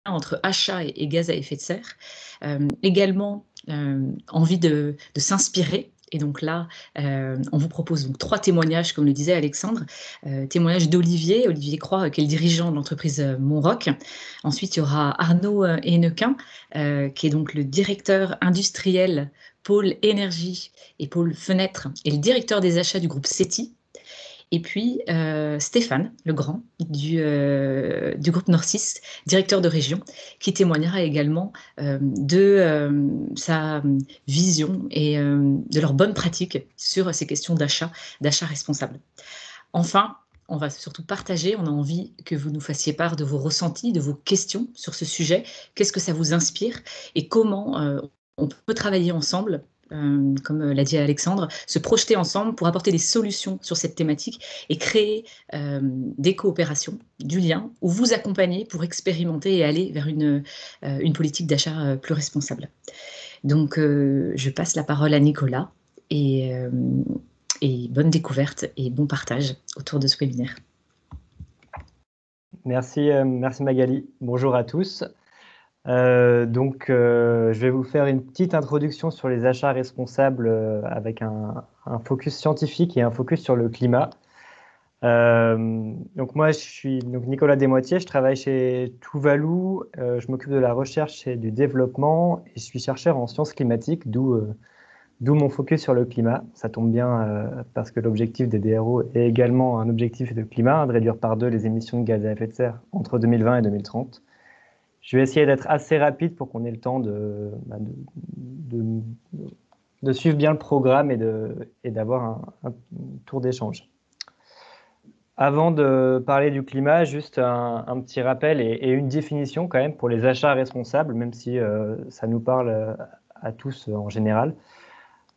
entre achat et gaz à effet de serre. Également, envie de s'inspirer. Et donc là, on vous propose donc 3 témoignages, comme le disait Alexandre. Témoignage d'Olivier, Olivier Croix, qui est le dirigeant de l'entreprise Monroc. Ensuite, il y aura Arnaud Hennequin, qui est donc le directeur industriel pôle énergie et pôle fenêtre, et le directeur des achats du groupe SETI. Et puis Stéphane Legrand du groupe Norcis, directeur de région, qui témoignera également de sa vision et de leurs bonnes pratiques sur ces questions d'achat responsable. Enfin, on va surtout partager, on a envie que vous nous fassiez part de vos ressentis, de vos questions sur ce sujet. Qu'est-ce que ça vous inspire et comment on peut travailler ensemble, comme l'a dit Alexandre, se projeter ensemble pour apporter des solutions sur cette thématique et créer des coopérations, du lien, ou vous accompagner pour expérimenter et aller vers une politique d'achat plus responsable. Donc, je passe la parole à Nicolas et bonne découverte et bon partage autour de ce webinaire. Merci Magali. Bonjour à tous. Je vais vous faire une petite introduction sur les achats responsables avec un focus scientifique et un focus sur le climat. Donc moi, je suis Nicolas Desmoitiers, je travaille chez Tuvalu, je m'occupe de la recherche et du développement et je suis chercheur en sciences climatiques, d'où mon focus sur le climat. Ça tombe bien parce que l'objectif des DRO est également un objectif de climat, de réduire par 2 les émissions de gaz à effet de serre entre 2020 et 2030. Je vais essayer d'être assez rapide pour qu'on ait le temps de suivre bien le programme et d'avoir un tour d'échange. Avant de parler du climat, juste un petit rappel et une définition quand même pour les achats responsables, même si ça nous parle à tous en général.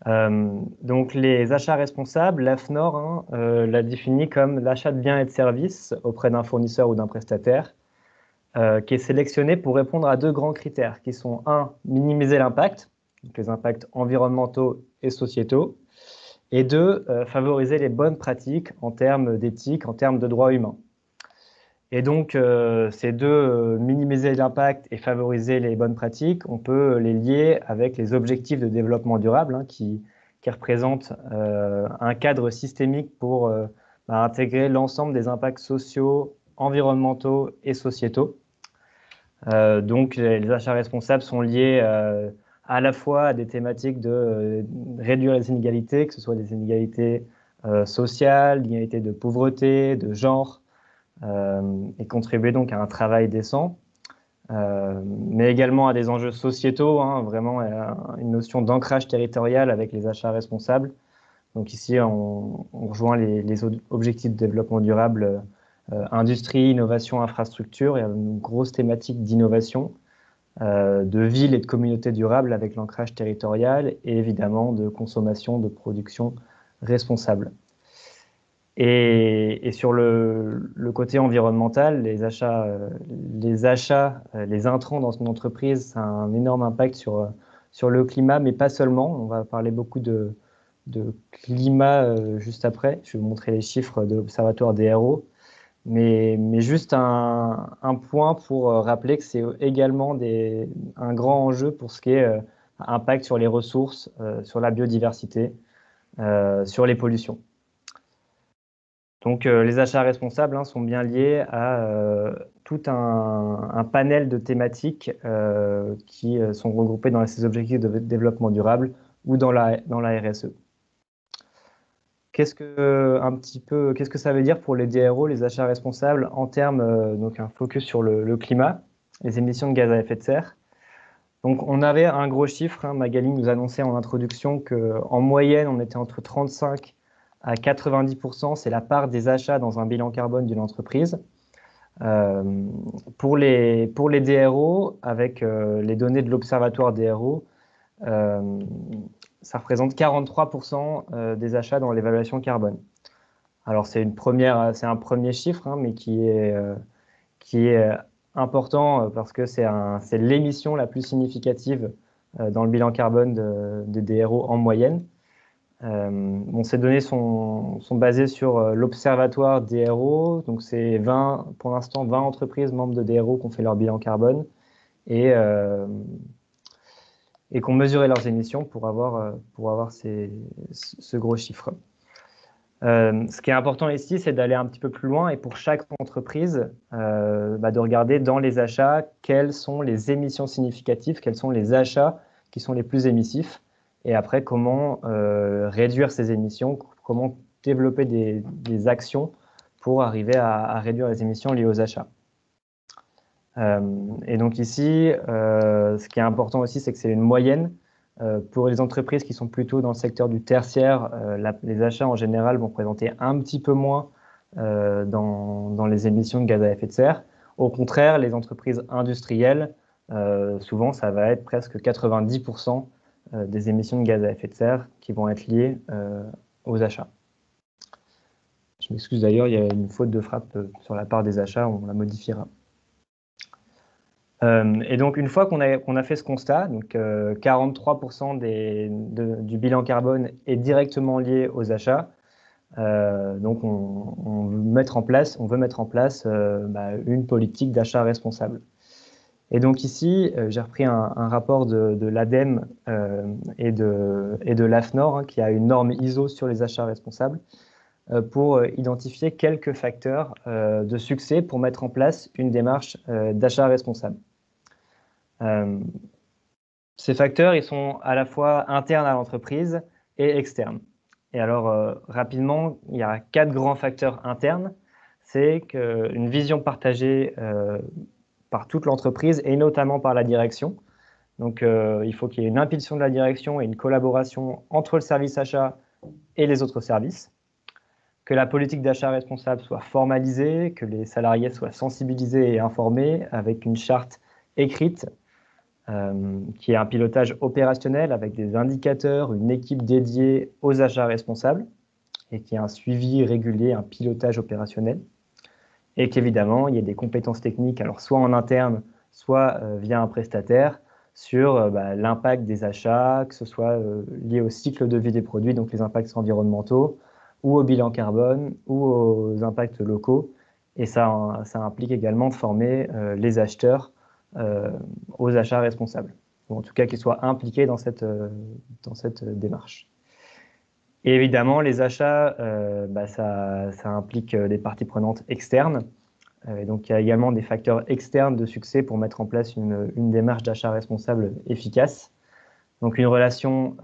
Donc les achats responsables, l'AFNOR l'a défini comme l'achat de biens et de services auprès d'un fournisseur ou d'un prestataire qui est sélectionné pour répondre à 2 grands critères qui sont 1, minimiser l'impact, donc les impacts environnementaux et sociétaux, et 2, favoriser les bonnes pratiques en termes d'éthique, en termes de droits humains. Et donc, ces deux, minimiser l'impact et favoriser les bonnes pratiques, on peut les lier avec les objectifs de développement durable qui représentent un cadre systémique pour intégrer l'ensemble des impacts sociaux, environnementaux et sociétaux. Donc, les achats responsables sont liés à la fois à des thématiques de réduire les inégalités, que ce soit des inégalités sociales, d'inégalités de pauvreté, de genre, et contribuer donc à un travail décent, mais également à des enjeux sociétaux, vraiment une notion d'ancrage territorial avec les achats responsables. Donc ici, on rejoint les objectifs de développement durable, industrie, innovation, infrastructure. Il y a une grosse thématique d'innovation, de ville et de communauté durable avec l'ancrage territorial et évidemment de consommation, de production responsable. Et sur le côté environnemental, les intrants dans une entreprise, ça a un énorme impact sur le climat, mais pas seulement. On va parler beaucoup de climat juste après. Je vais vous montrer les chiffres de l'Observatoire DRO. Mais juste un point pour rappeler que c'est également un grand enjeu pour ce qui est impact sur les ressources, sur la biodiversité, sur les pollutions. Donc les achats responsables sont bien liés à tout un panel de thématiques qui sont regroupées dans ces objectifs de développement durable ou dans la RSE. Qu'est-ce que ça veut dire pour les DRO, les achats responsables, en termes, donc un focus sur le climat, les émissions de gaz à effet de serre. Donc on avait un gros chiffre, Magali nous annonçait en introduction qu'en moyenne, on était entre 35 à 90%, c'est la part des achats dans un bilan carbone d'une entreprise. Pour les DRO, avec les données de l'Observatoire DRO, ça représente 43% des achats dans l'évaluation carbone. Alors c'est un premier chiffre, mais qui est important parce que c'est l'émission la plus significative dans le bilan carbone des DRO en moyenne. Ces données sont basées sur l'Observatoire DRO. Donc, c'est pour l'instant 20 entreprises membres de DRO qui ont fait leur bilan carbone et qui ont mesuré leurs émissions pour avoir ce gros chiffre. Ce qui est important ici, c'est d'aller un petit peu plus loin et pour chaque entreprise, de regarder dans les achats quelles sont les émissions significatives, quels sont les achats qui sont les plus émissifs et après comment réduire ces émissions, comment développer des actions pour arriver à réduire les émissions liées aux achats. Et donc ici, ce qui est important aussi, c'est que c'est une moyenne. Pour les entreprises qui sont plutôt dans le secteur du tertiaire, les achats en général vont présenter un petit peu moins dans les émissions de gaz à effet de serre. Au contraire, les entreprises industrielles, souvent, ça va être presque 90% des émissions de gaz à effet de serre qui vont être liées aux achats. Je m'excuse d'ailleurs, il y a une faute de frappe sur la part des achats, on la modifiera. Et donc, une fois qu'on a fait ce constat, donc 43% du bilan carbone est directement lié aux achats, donc on veut mettre en place une politique d'achat responsable. Et donc ici, j'ai repris un rapport de l'ADEME et de l'AFNOR, qui a une norme ISO sur les achats responsables, pour identifier quelques facteurs de succès pour mettre en place une démarche d'achat responsable. Ces facteurs, ils sont à la fois internes à l'entreprise et externes. Et alors, rapidement, il y a 4 grands facteurs internes. C'est une vision partagée par toute l'entreprise et notamment par la direction. Donc, il faut qu'il y ait une impulsion de la direction et une collaboration entre le service achat et les autres services. Que la politique d'achat responsable soit formalisée, que les salariés soient sensibilisés et informés avec une charte écrite qui est un pilotage opérationnel avec des indicateurs, une équipe dédiée aux achats responsables et qui a un suivi régulier, un pilotage opérationnel. Et qu'évidemment, il y ait des compétences techniques, alors soit en interne, soit via un prestataire, sur l'impact des achats, que ce soit lié au cycle de vie des produits, donc les impacts environnementaux, ou au bilan carbone, ou aux impacts locaux. Et ça implique également de former les acheteurs aux achats responsables, ou en tout cas qu'ils soient impliqués dans cette démarche. Et évidemment, les achats, ça implique des parties prenantes externes. Et donc, il y a également des facteurs externes de succès pour mettre en place une démarche d'achat responsable efficace. Donc, une relation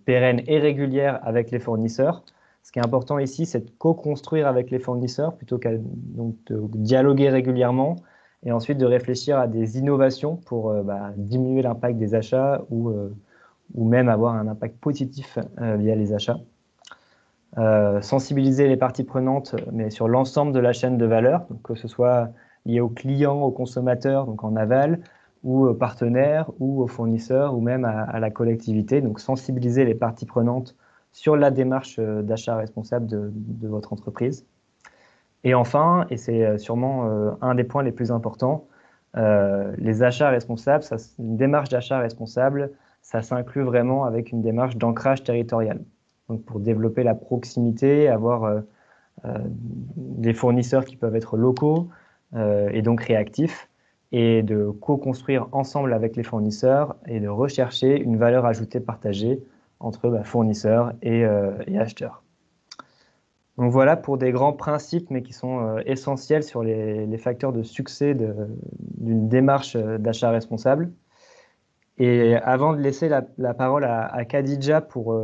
pérenne et régulière avec les fournisseurs. Ce qui est important ici, c'est de co-construire avec les fournisseurs plutôt que de dialoguer régulièrement et ensuite de réfléchir à des innovations pour diminuer l'impact des achats ou même avoir un impact positif via les achats. Sensibiliser les parties prenantes, mais sur l'ensemble de la chaîne de valeur, donc que ce soit lié aux clients, aux consommateurs, donc en aval, ou aux partenaires, ou aux fournisseurs, ou même à la collectivité. Donc sensibiliser les parties prenantes sur la démarche d'achat responsable de votre entreprise. Et enfin, et c'est sûrement un des points les plus importants, les achats responsables, une démarche d'achat responsable, ça s'inclut vraiment avec une démarche d'ancrage territorial. Donc pour développer la proximité, avoir des fournisseurs qui peuvent être locaux et donc réactifs, et de co-construire ensemble avec les fournisseurs et de rechercher une valeur ajoutée partagée entre fournisseurs et acheteurs. Donc voilà pour des grands principes, mais qui sont essentiels sur les facteurs de succès d'une démarche d'achat responsable. Et avant de laisser la parole à Khadija pour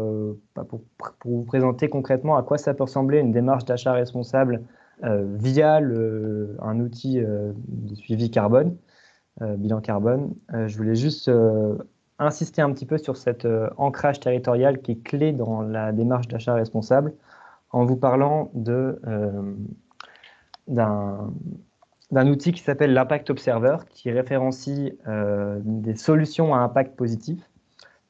vous présenter concrètement à quoi ça peut ressembler une démarche d'achat responsable via un outil de suivi carbone, bilan carbone, je voulais juste insister un petit peu sur cet ancrage territorial qui est clé dans la démarche d'achat responsable en vous parlant d'un outil qui s'appelle l'Impact Observer, qui référencie des solutions à impact positif,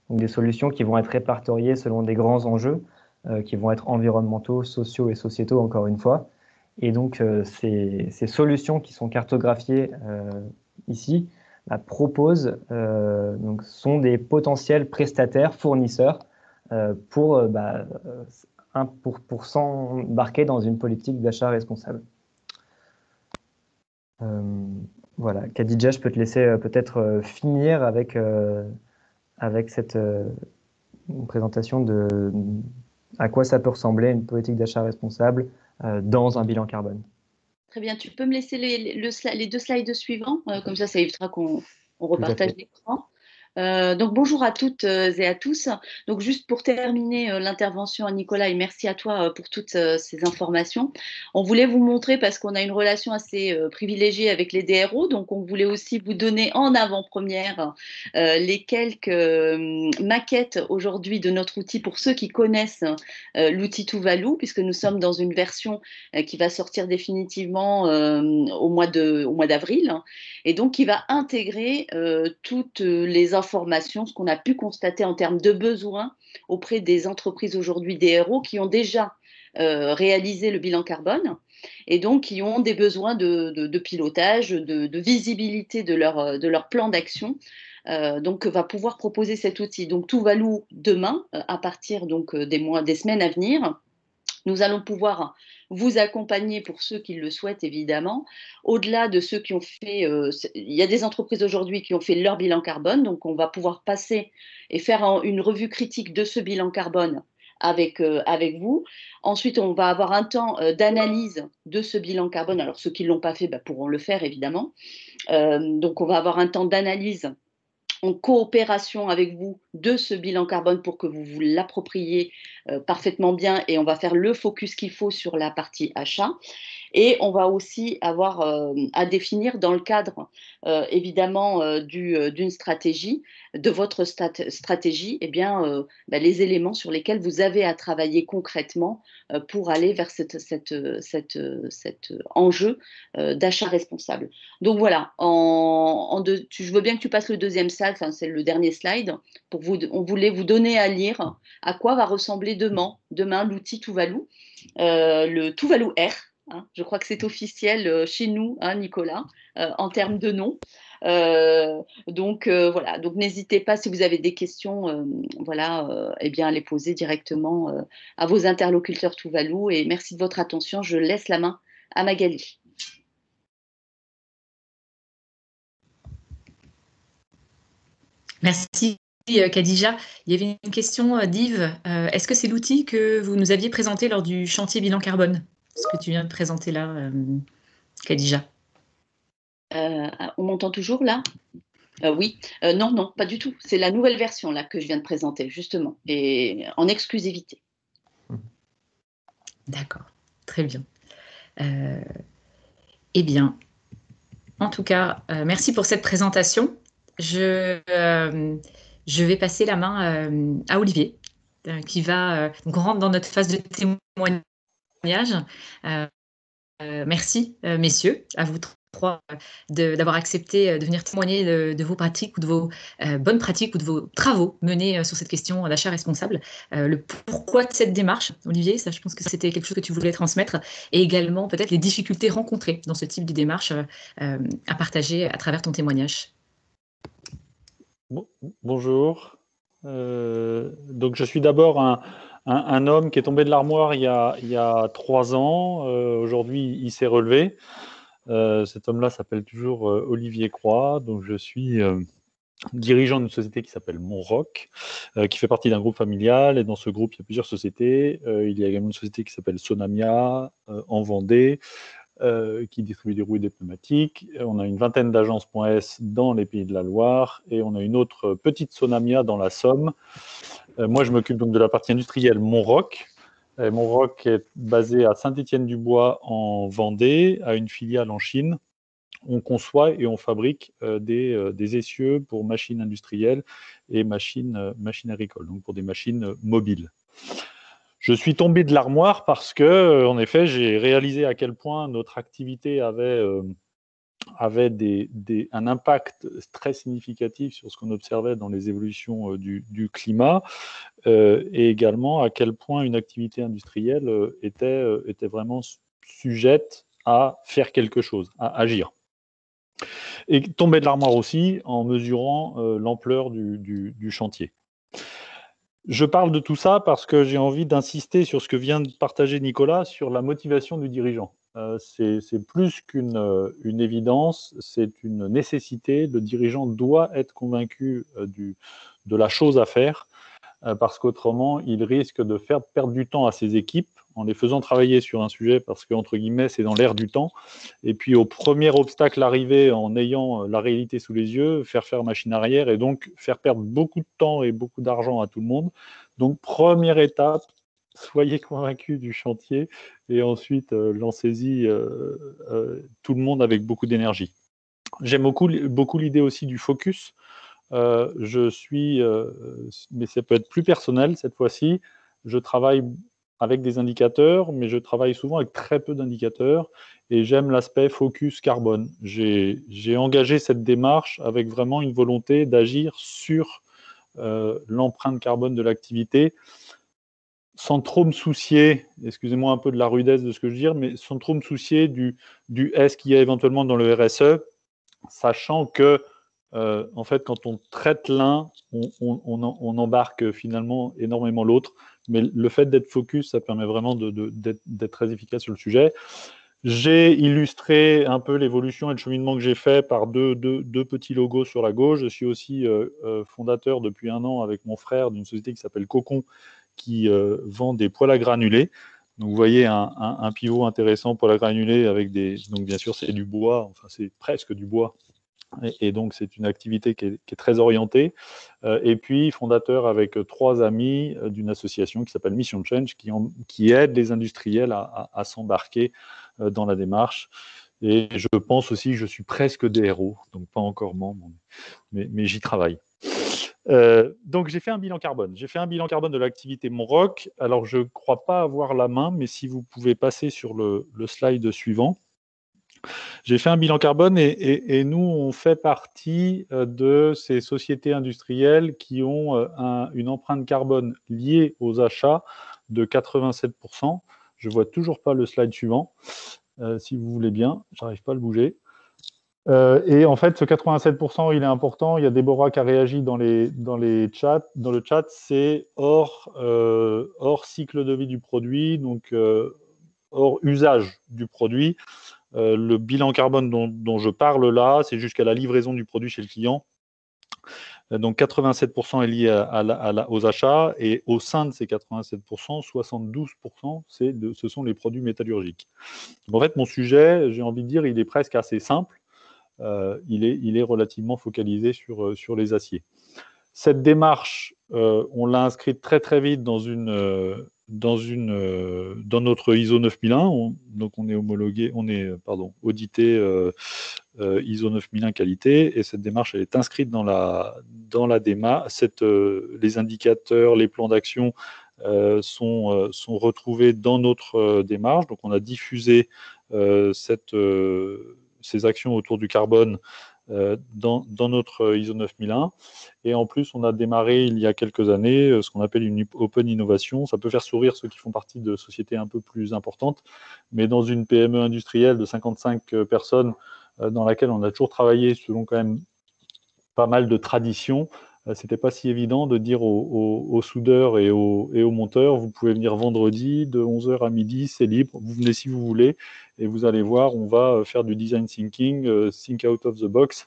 donc des solutions qui vont être répertoriées selon des grands enjeux, qui vont être environnementaux, sociaux et sociétaux, encore une fois. Et donc, ces solutions qui sont cartographiées ici sont des potentiels prestataires, fournisseurs, pour s'embarquer dans une politique d'achat responsable. Voilà, Khadija, je peux te laisser peut-être finir avec cette présentation de à quoi ça peut ressembler une politique d'achat responsable dans un bilan carbone. Très bien, tu peux me laisser les 2 slides suivants, comme ça évitera qu'on repartage l'écran. Donc bonjour à toutes et à tous. Donc juste pour terminer l'intervention à Nicolas, et merci à toi pour toutes ces informations. On voulait vous montrer, parce qu'on a une relation assez privilégiée avec les DRO, donc on voulait aussi vous donner en avant-première les quelques maquettes aujourd'hui de notre outil pour ceux qui connaissent l'outil Tuvalu, puisque nous sommes dans une version qui va sortir définitivement au mois d'avril, et donc qui va intégrer toutes les informations, ce qu'on a pu constater en termes de besoins auprès des entreprises aujourd'hui, des DRO, qui ont déjà réalisé le bilan carbone et donc qui ont des besoins de pilotage, de visibilité de leur plan d'action. Donc va pouvoir proposer cet outil. Donc Tuvalu demain, à partir donc des semaines à venir, nous allons pouvoir vous accompagner pour ceux qui le souhaitent, évidemment. Au-delà de ceux qui ont fait, il y a des entreprises aujourd'hui qui ont fait leur bilan carbone, donc on va pouvoir passer et faire une revue critique de ce bilan carbone avec vous. Ensuite, on va avoir un temps d'analyse de ce bilan carbone. Alors ceux qui ne l'ont pas fait pourront le faire, évidemment. Donc on va avoir un temps d'analyse en coopération avec vous de ce bilan carbone pour que vous vous l'appropriez parfaitement bien, et on va faire le focus qu'il faut sur la partie achat. Et on va aussi avoir à définir dans le cadre évidemment d'une stratégie, de votre stratégie, les éléments sur lesquels vous avez à travailler concrètement pour aller vers cet enjeu d'achat responsable. Donc voilà, je veux bien que tu passes le deuxième slide, enfin, c'est le dernier slide, on voulait vous donner à lire à quoi va ressembler demain l'outil Tuvalu, le Tuvalu R. Je crois que c'est officiel chez nous, Nicolas, en termes de nom. Donc n'hésitez pas, si vous avez des questions, à les poser directement à vos interlocuteurs Tuvalu. Et merci de votre attention. Je laisse la main à Magali. Merci. Khadija, il y avait une question d'Yves. Est-ce que c'est l'outil que vous nous aviez présenté lors du chantier bilan carbone? Ce que tu viens de présenter là, Khadija. On m'entend toujours là? Oui. Non, pas du tout. C'est la nouvelle version là que je viens de présenter, justement, et en exclusivité. D'accord, très bien. Eh bien, en tout cas, merci pour cette présentation. Je vais passer la main à Olivier, qui va donc on rentre dans notre phase de témoignage. Merci, messieurs, à vous trois d'avoir accepté de venir témoigner de vos pratiques ou de vos bonnes pratiques ou de vos travaux menés sur cette question d'achat responsable. Le pourquoi de cette démarche, Olivier, ça, je pense que c'était quelque chose que tu voulais transmettre, et également peut-être les difficultés rencontrées dans ce type de démarche à partager à travers ton témoignage. Bonjour. Donc je suis d'abord un homme qui est tombé de l'armoire il y a 3 ans. Aujourd'hui, il s'est relevé. Cet homme-là s'appelle toujours Olivier Croix. Donc je suis dirigeant d'une société qui s'appelle Monroc, qui fait partie d'un groupe familial. Et dans ce groupe, il y a plusieurs sociétés. Il y a également une société qui s'appelle Sonamia en Vendée, qui distribue des roues et des pneumatiques. On a une vingtaine d'agences .s dans les Pays de la Loire, et on a une autre petite Sonamia dans la Somme. Moi, je m'occupe donc de la partie industrielle Monroc. Monroc est basé à Saint-Étienne-du-Bois en Vendée, à une filiale en Chine. On conçoit et on fabrique des essieux pour machines industrielles et machines agricoles, donc pour des machines mobiles. Je suis tombé de l'armoire parce que, en effet, j'ai réalisé à quel point notre activité avait un impact très significatif sur ce qu'on observait dans les évolutions du climat, et également à quel point une activité industrielle était vraiment sujette à faire quelque chose, à agir. Et tombé de l'armoire aussi en mesurant l'ampleur du chantier. Je parle de tout ça parce que j'ai envie d'insister sur ce que vient de partager Nicolas sur la motivation du dirigeant. C'est plus qu'une évidence, c'est une nécessité. Le dirigeant doit être convaincu de la chose à faire parce qu'autrement, il risque de faire perdre du temps à ses équipes en les faisant travailler sur un sujet parce qu'entre guillemets, c'est dans l'air du temps. Et puis, au premier obstacle arrivé, en ayant la réalité sous les yeux, faire machine arrière et donc faire perdre beaucoup de temps et beaucoup d'argent à tout le monde. Donc, première étape, soyez convaincus du chantier et ensuite lancez-y tout le monde avec beaucoup d'énergie. J'aime beaucoup l'idée aussi du focus. Mais ça peut être plus personnel cette fois-ci. Je travaille avec des indicateurs, mais je travaille souvent avec très peu d'indicateurs et j'aime l'aspect focus carbone. J'ai engagé cette démarche avec vraiment une volonté d'agir sur l'empreinte carbone de l'activité sans trop me soucier, excusez-moi un peu de la rudesse de ce que je veux dire, mais sans trop me soucier du S qu'il y a éventuellement dans le RSE, sachant que en fait, quand on traite l'un, on embarque finalement énormément l'autre. Mais le fait d'être focus, ça permet vraiment d'être très efficace sur le sujet. J'ai illustré un peu l'évolution et le cheminement que j'ai fait par deux petits logos sur la gauche. Je suis aussi fondateur depuis 1 an avec mon frère d'une société qui s'appelle Cocon, qui vend des poêles à granulés. Donc vous voyez un pivot intéressant poêle à granulés avec des... Donc bien sûr, c'est du bois, enfin c'est presque du bois. Et donc, c'est une activité qui est très orientée. Et puis, fondateur avec 3 amis d'une association qui s'appelle Mission Change, qui aide les industriels à s'embarquer dans la démarche. Et je pense aussi que je suis presque des héros, donc pas encore membre, mais j'y travaille. Donc, j'ai fait un bilan carbone. J'ai fait un bilan carbone de l'activité Monroc. Alors, je ne crois pas avoir la main, mais si vous pouvez passer sur le slide suivant. J'ai fait un bilan carbone et nous, on fait partie de ces sociétés industrielles qui ont une empreinte carbone liée aux achats de 87%. Je ne vois toujours pas le slide suivant. Si vous voulez bien, je n'arrive pas à le bouger. Et en fait, ce 87%, il est important. Il y a Déborah qui a réagi dans le chat, c'est hors cycle de vie du produit, donc hors usage du produit. Le bilan carbone dont je parle là, c'est jusqu'à la livraison du produit chez le client. Donc 87% est lié aux achats et au sein de ces 87%, 72%, ce sont les produits métallurgiques. Donc en fait, mon sujet, j'ai envie de dire, il est presque assez simple. Il est relativement focalisé sur les aciers. Cette démarche, on l'a inscrite très très vite dans notre ISO 9001. Donc on est audité ISO 9001 qualité, et cette démarche elle est inscrite dans la démarche. Les indicateurs, les plans d'action sont retrouvés dans notre démarche. Donc on a diffusé ces actions autour du carbone dans notre ISO 9001. Et en plus, on a démarré il y a quelques années ce qu'on appelle une open innovation. Ça peut faire sourire ceux qui font partie de sociétés un peu plus importantes, mais dans une PME industrielle de 55 personnes dans laquelle on a toujours travaillé selon quand même pas mal de traditions, c'était pas si évident de dire aux soudeurs et aux monteurs, vous pouvez venir vendredi de 11h à midi, c'est libre, vous venez si vous voulez, et vous allez voir, on va faire du design thinking, think out of the box.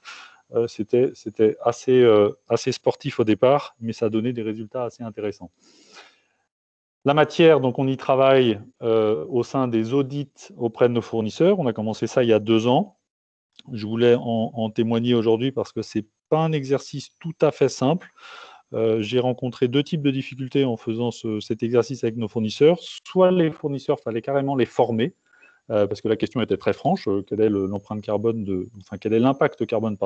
C'était assez sportif au départ, mais ça a donné des résultats assez intéressants. La matière, donc on y travaille au sein des audits auprès de nos fournisseurs. On a commencé ça il y a 2 ans. Je voulais en témoigner aujourd'hui parce que ce n'est pas un exercice tout à fait simple. J'ai rencontré 2 types de difficultés en faisant cet exercice avec nos fournisseurs. Soit les fournisseurs, il fallait carrément les former, parce que la question était très franche, quelle est l'empreinte carbone quel est l'impact carbone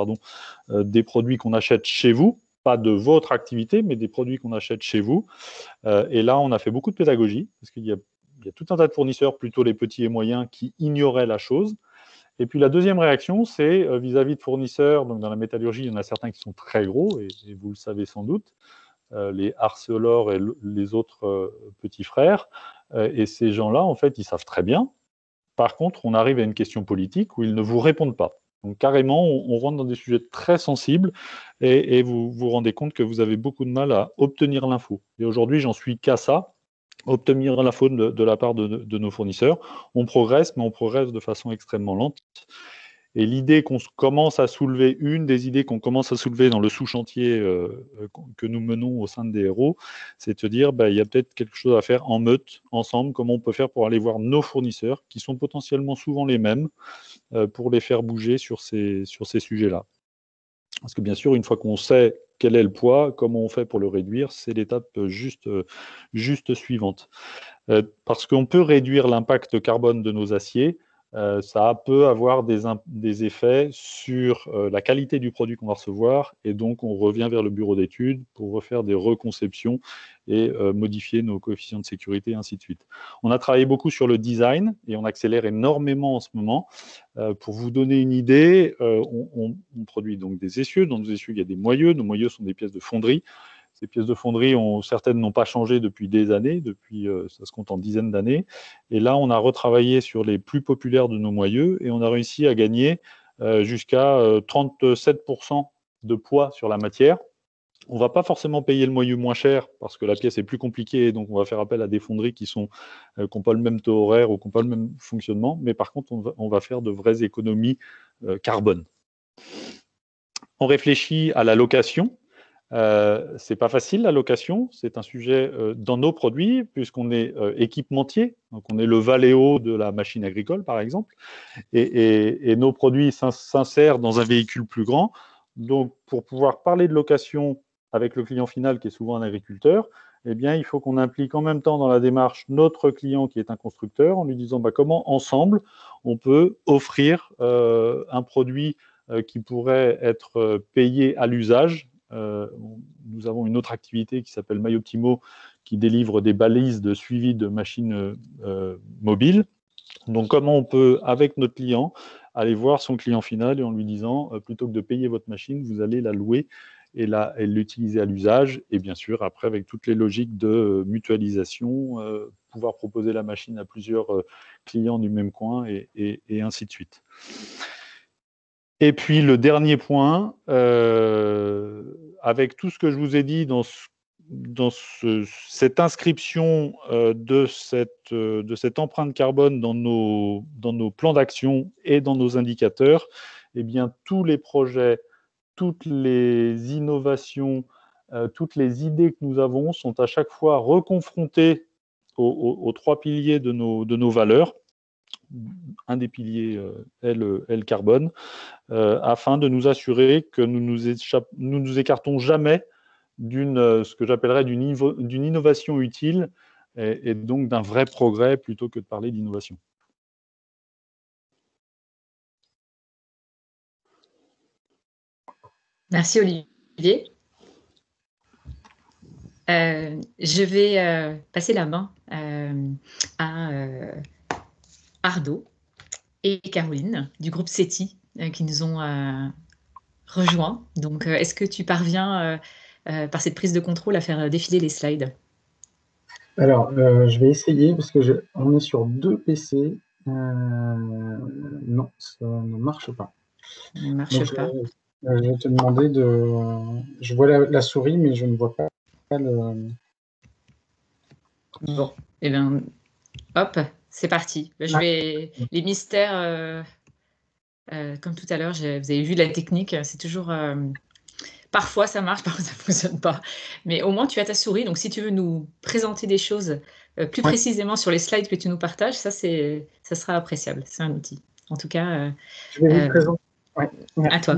des produits qu'on achète chez vous, pas de votre activité, mais des produits qu'on achète chez vous. Et là, on a fait beaucoup de pédagogie, parce qu'il y a tout un tas de fournisseurs, plutôt les petits et moyens, qui ignoraient la chose. Et puis la deuxième réaction, c'est vis-à-vis de fournisseurs. Donc dans la métallurgie, il y en a certains qui sont très gros, et vous le savez sans doute, les Arcelor et les autres petits frères. Et ces gens-là, en fait, ils savent très bien. Par contre, on arrive à une question politique où ils ne vous répondent pas. Donc carrément, on rentre dans des sujets très sensibles et vous vous rendez compte que vous avez beaucoup de mal à obtenir l'info. Et aujourd'hui, j'en suis qu'à ça, obtenir l'info de la part de nos fournisseurs. On progresse, mais on progresse de façon extrêmement lente. Et l'idée qu'on commence à soulever, une des idées qu'on commence à soulever dans le sous-chantier que nous menons au sein de DRO, c'est de se dire, il y a peut-être quelque chose à faire en meute, ensemble, comment on peut faire pour aller voir nos fournisseurs, qui sont potentiellement souvent les mêmes, pour les faire bouger sur ces sujets-là. Parce que bien sûr, une fois qu'on sait quel est le poids, comment on fait pour le réduire, c'est l'étape juste suivante. Parce qu'on peut réduire l'impact carbone de nos aciers, ça peut avoir des effets sur la qualité du produit qu'on va recevoir, et donc on revient vers le bureau d'études pour refaire des reconceptions et modifier nos coefficients de sécurité, et ainsi de suite. On a travaillé beaucoup sur le design, et on accélère énormément en ce moment. Pour vous donner une idée, on produit donc des essieux. Dans nos essieux, il y a des moyeux. Nos moyeux sont des pièces de fonderie. Ces pièces de fonderie, certaines n'ont pas changé depuis des années, ça se compte en dizaines d'années. Et là, on a retravaillé sur les plus populaires de nos moyeux et on a réussi à gagner jusqu'à 37% de poids sur la matière. On ne va pas forcément payer le moyeu moins cher parce que la pièce est plus compliquée, donc on va faire appel à des fonderies qui n'ont pas le même taux horaire ou qui n'ont pas le même fonctionnement, mais par contre, on va faire de vraies économies carbone. On réfléchit à la location. C'est pas facile la location, c'est un sujet dans nos produits puisqu'on est équipementier, donc on est le Valeo de la machine agricole par exemple, et nos produits s'insèrent dans un véhicule plus grand. Donc pour pouvoir parler de location avec le client final qui est souvent un agriculteur, eh bien il faut qu'on implique en même temps dans la démarche notre client qui est un constructeur en lui disant comment ensemble on peut offrir un produit qui pourrait être payé à l'usage. Nous avons une autre activité qui s'appelle MyOptimo qui délivre des balises de suivi de machines mobiles. Donc, comment on peut, avec notre client, aller voir son client final et en lui disant, plutôt que de payer votre machine, vous allez la louer et l'utiliser à l'usage. Et bien sûr, après, avec toutes les logiques de mutualisation, pouvoir proposer la machine à plusieurs clients du même coin et ainsi de suite. Et puis le dernier point, avec tout ce que je vous ai dit dans cette inscription de cette empreinte carbone dans nos plans d'action et dans nos indicateurs, eh bien tous les projets, toutes les innovations, toutes les idées que nous avons sont à chaque fois reconfrontées aux trois piliers de nos valeurs. Un des piliers est le carbone, afin de nous assurer que nous nous écartons jamais ce que j'appellerais d'une innovation utile et donc d'un vrai progrès plutôt que de parler d'innovation. Merci Olivier. Je vais passer la main à Ardo et Caroline du groupe CETI qui nous ont rejoints. Donc, est-ce que tu parviens, par cette prise de contrôle, à faire défiler les slides? Alors, je vais essayer parce on est sur 2 PC. Non, ça ne marche pas. Ça ne marche donc, pas. Je vais te demander je vois la souris, mais je ne vois pas le... Bon, et bien, hop, c'est parti. Les mystères, comme tout à l'heure, vous avez vu la technique, c'est toujours... parfois ça marche, parfois ça ne fonctionne pas. Mais au moins, tu as ta souris, donc si tu veux nous présenter des choses plus précisément sur les slides que tu nous partages, ça sera appréciable, c'est un outil. En tout cas, je vais vous présenter. À toi.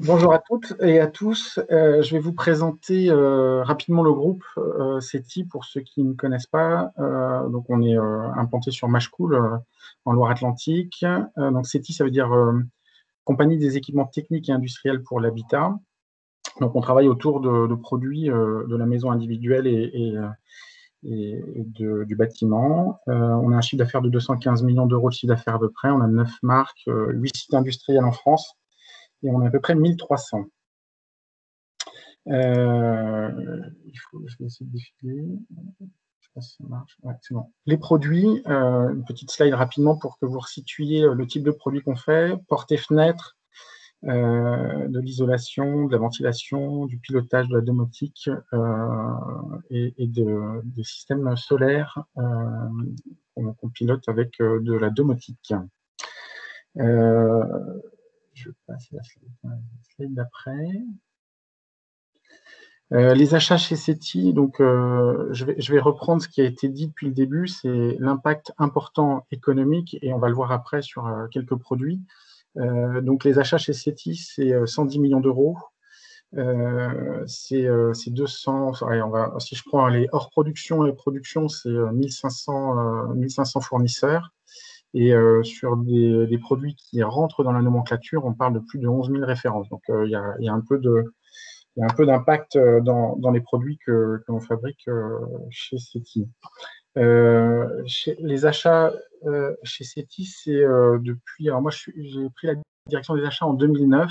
Bonjour à toutes et à tous. Je vais vous présenter rapidement le groupe CETI pour ceux qui ne connaissent pas. Donc, on est implanté sur Machecoul, en Loire-Atlantique. Donc, CETI, ça veut dire Compagnie des équipements techniques et industriels pour l'habitat. Donc, on travaille autour de produits de la maison individuelle et du bâtiment. On a un chiffre d'affaires de 215 millions d'euros de chiffre d'affaires à peu près. On a 9 marques, 8 sites industriels en France. Et on a à peu près 1300. Je vais essayer de défiler. Je sais pas si ça marche. Ouais, c'est bon. Les produits, une petite slide rapidement pour que vous resituiez le type de produit qu'on fait. Portes et fenêtres, de l'isolation, de la ventilation, du pilotage de la domotique et des systèmes solaires qu'on pilote avec de la domotique. Je passe à la slide d'après. Les achats chez SETI, donc je vais reprendre ce qui a été dit depuis le début, c'est l'impact important économique, et on va le voir après sur quelques produits. Donc les achats chez SETI, c'est 110 millions d'euros. C'est 200, si je prends les hors production, les productions, c'est 1500 fournisseurs. Et sur des produits qui rentrent dans la nomenclature, on parle de plus de 11 000 références. Donc il y a un peu d'impact dans les produits que l'on fabrique chez SETI. Les achats chez SETI, c'est depuis... Alors moi, j'ai pris la direction des achats en 2009.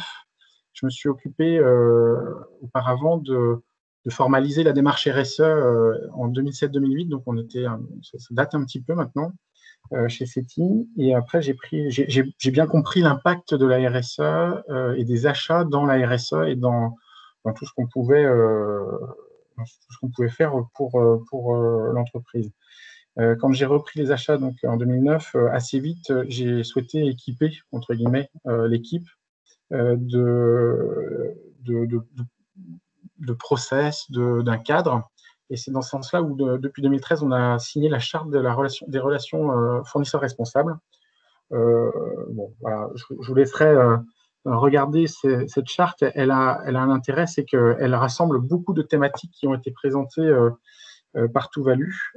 Je me suis occupé auparavant de formaliser la démarche RSE en 2007-2008. Donc, ça date un petit peu maintenant chez SETI. Et après, j'ai bien compris l'impact de la RSE et des achats dans la RSE et dans tout ce qu'on pouvait faire pour l'entreprise. Quand j'ai repris les achats donc, en 2009, assez vite, j'ai souhaité équiper, entre guillemets, l'équipe de process, d'un cadre. Et c'est dans ce sens-là où, depuis 2013, on a signé la charte des relations fournisseurs responsables. Bon, voilà, je vous laisserai regarder cette charte. Elle a un intérêt, c'est qu'elle rassemble beaucoup de thématiques qui ont été présentées par Tuvalu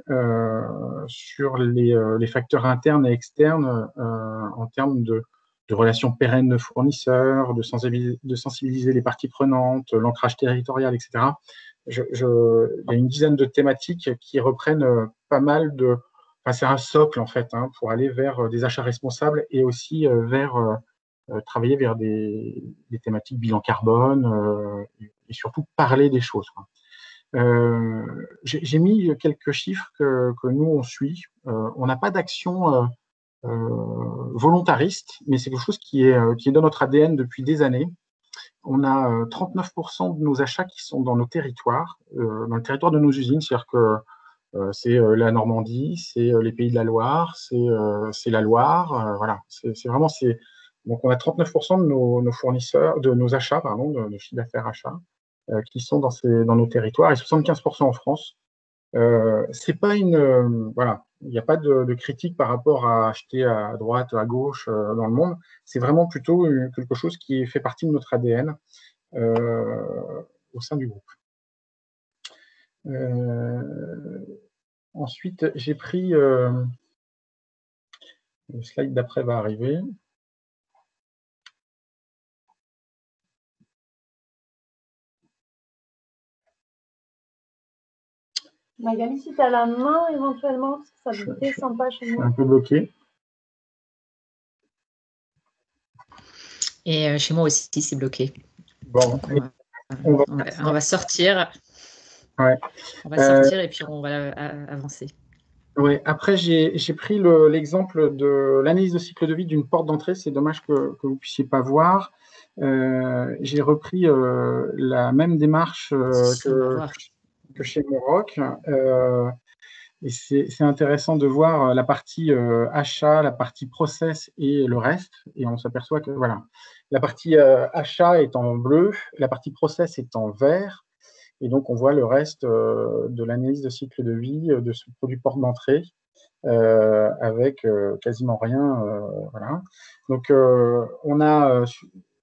sur les facteurs internes et externes en termes de relations pérennes de fournisseurs, de sensibiliser les parties prenantes, l'ancrage territorial, etc. Il y a une dizaine de thématiques qui reprennent pas mal de... Enfin, c'est un socle, en fait, hein, pour aller vers des achats responsables et aussi travailler vers des thématiques bilan carbone et surtout parler des choses, quoi. J'ai mis quelques chiffres que nous, on suit. On n'a pas d'action volontariste, mais c'est quelque chose qui est dans notre ADN depuis des années. On a 39% de nos achats qui sont dans nos territoires, dans le territoire de nos usines, c'est-à-dire que c'est la Normandie, c'est les Pays de la Loire, c'est la Loire, voilà. C'est vraiment... Donc, on a 39% de nos fournisseurs, de nos achats, pardon, de chiffre d'affaires achats, qui sont dans nos territoires, et 75% en France. C'est pas voilà, il n'y a pas de critique par rapport à acheter à droite, à gauche dans le monde. C'est vraiment plutôt quelque chose qui fait partie de notre ADN au sein du groupe. Ensuite, j'ai pris le slide d'après va arriver. Magali, si tu as la main éventuellement, parce que ça ne descend pas chez nous. Je suis un peu bloqué. Et chez moi aussi, c'est bloqué. Bon, on va sortir. Ouais. On va sortir et puis on va avancer. Ouais. Après, j'ai pris l'exemple de l'analyse de cycle de vie d'une porte d'entrée. C'est dommage que vous ne puissiez pas voir. J'ai repris la même démarche que chez Moroc. Et c'est intéressant de voir la partie achat, la partie process et le reste. Et on s'aperçoit que voilà, la partie achat est en bleu, la partie process est en vert. Et donc, on voit le reste de l'analyse de cycle de vie de ce produit porte d'entrée avec quasiment rien. Voilà. Donc, on a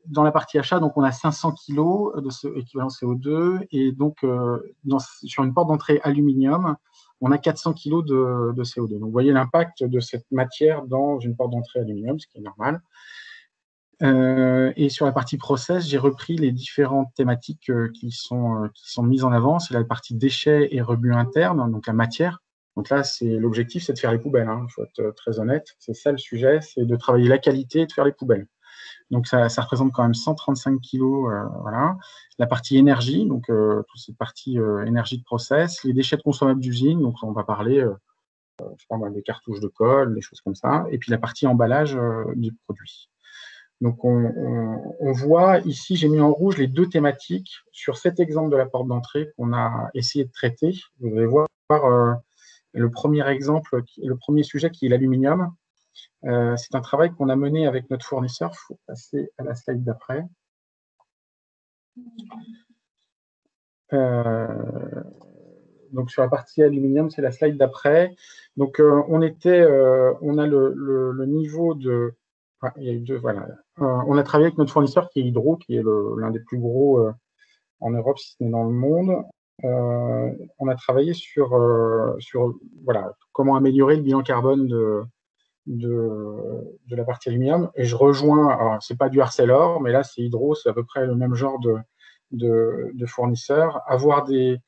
dans la partie achat, donc on a 500 kg de ce équivalent CO2. Et donc, sur une porte d'entrée aluminium, on a 400 kg de CO2. Donc, vous voyez l'impact de cette matière dans une porte d'entrée aluminium, ce qui est normal. Et sur la partie process, j'ai repris les différentes thématiques qui sont mises en avant. C'est la partie déchets et rebut interne, donc la matière. Donc là, l'objectif, c'est de faire les poubelles. Il faut être très honnête. C'est ça le sujet, c'est de travailler la qualité et de faire les poubelles. Donc ça représente quand même 135 kilos. Voilà. La partie énergie, donc toute cette partie énergie de process. Les déchets de consommables d'usine, donc on va parler je sais pas, des cartouches de colle, des choses comme ça. Et puis la partie emballage du produit. Donc, on voit ici, j'ai mis en rouge les deux thématiques sur cet exemple de la porte d'entrée qu'on a essayé de traiter. Vous allez voir le premier exemple, le premier sujet qui est l'aluminium. C'est un travail qu'on a mené avec notre fournisseur. Il faut passer à la slide d'après. Donc, sur la partie aluminium, c'est la slide d'après. Donc, on a le niveau de... Enfin, il y a eu deux, voilà. On a travaillé avec notre fournisseur qui est Hydro, qui est l'un des plus gros en Europe, si ce n'est dans le monde. On a travaillé sur voilà, comment améliorer le bilan carbone de la partie aluminium. Et je rejoins, alors c'est pas du Arcelor, mais là c'est Hydro, c'est à peu près le même genre de fournisseur. Avoir des